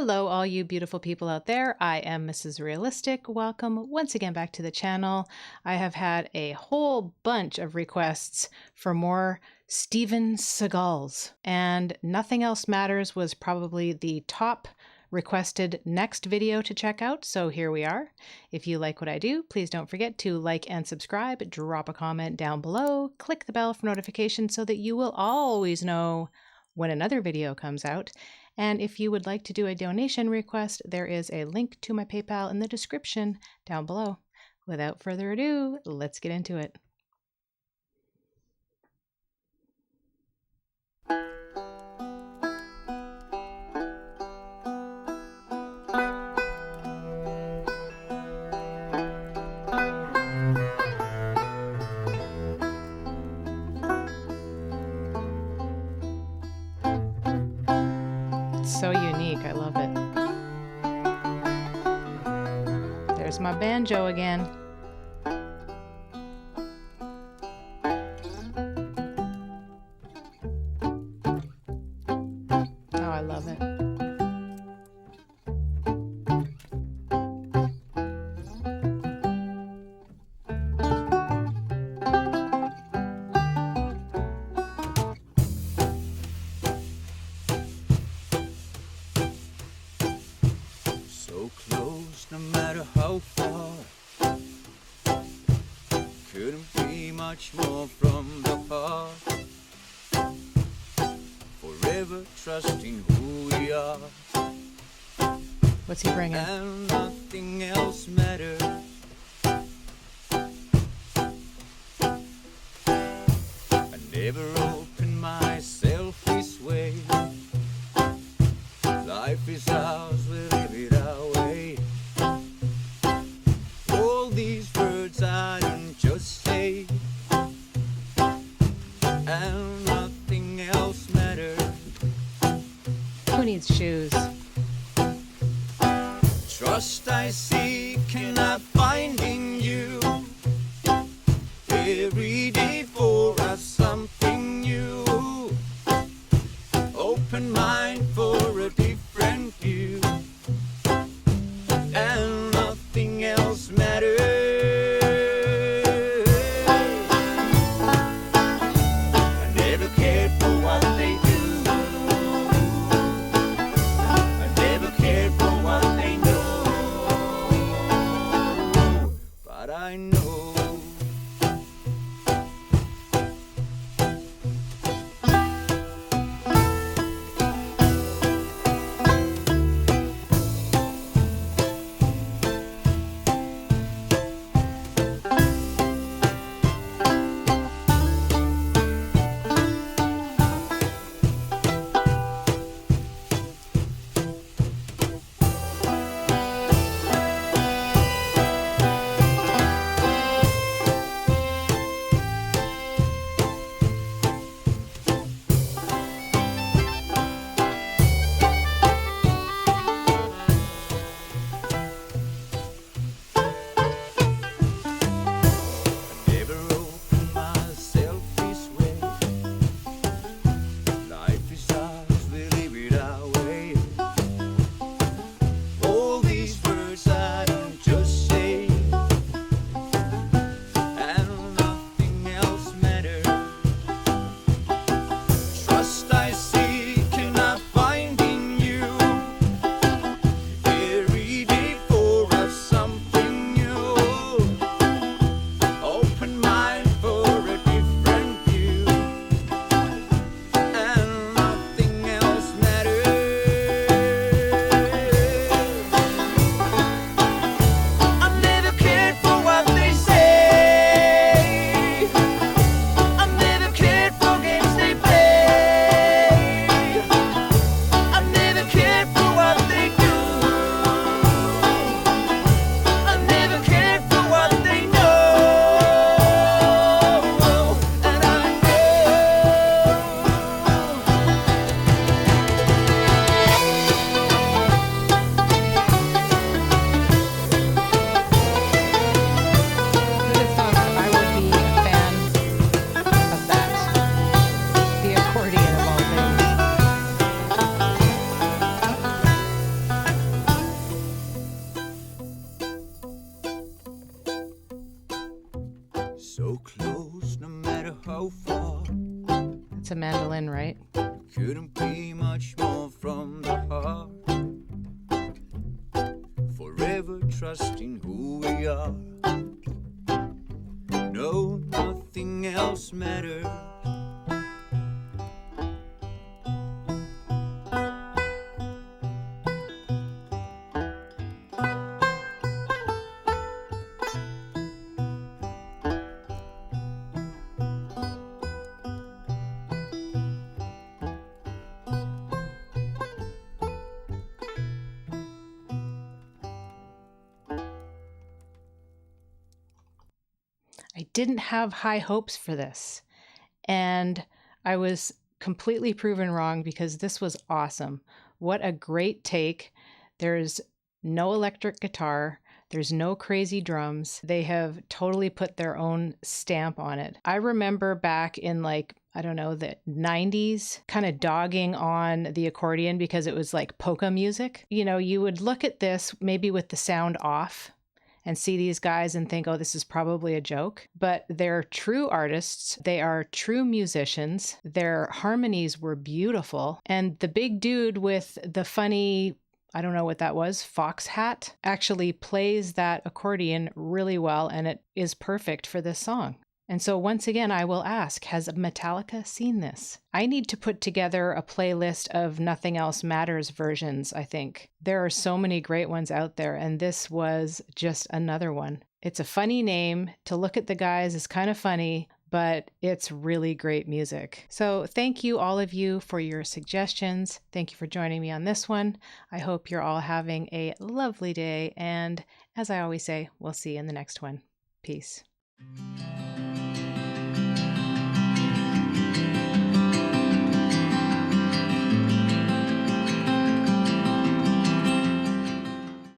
Hello, all you beautiful people out there. I am Mrs. Realistic. Welcome once again back to the channel. I have had a whole bunch of requests for more STEVE N SEAGULLS, and Nothing Else Matters was probably the top requested next video to check out, so here we are. If you like what I do, please don't forget to like and subscribe, drop a comment down below, click the bell for notifications so that you will always know when another video comes out. And if you would like to do a donation request, there is a link to my PayPal in the description down below. Without further ado, let's get into it. So unique, I love it. There's my banjo again. Oh, I love it. Close, no matter how far. Couldn't be much more from the heart. Forever trusting who we are. What's he bringing? And nothing else matters. I never opened myself this way. Life is ours, we live it our way. All these words I don't just say, and nothing else matters. Who needs shoes? Trust I seek and I find in you. Every day for us something new. Open mind for a different view, and nothing else matters. I never cared for what they do. I never cared for what they know. But I know close no matter how far. It's a mandolin, right? Couldn't be much more from the heart. Forever trusting who we are. No, nothing else matters. I didn't have high hopes for this, and I was completely proven wrong because this was awesome. What a great take. There's no electric guitar. There's no crazy drums. They have totally put their own stamp on it. I remember back in like, I don't know, the 90s, kind of dogging on the accordion because it was like polka music. You know, you would look at this maybe with the sound off and see these guys and think, oh, this is probably a joke. But they're true artists. They are true musicians. Their harmonies were beautiful. And the big dude with the funny, I don't know what that was, fox hat, actually plays that accordion really well, and it is perfect for this song. And so once again, I will ask, has Metallica seen this? I need to put together a playlist of Nothing Else Matters versions, I think. There are so many great ones out there, and this was just another one. It's a funny name. To look at the guys is kind of funny, but it's really great music. So thank you, all of you, for your suggestions. Thank you for joining me on this one. I hope you're all having a lovely day, and as I always say, we'll see you in the next one. Peace.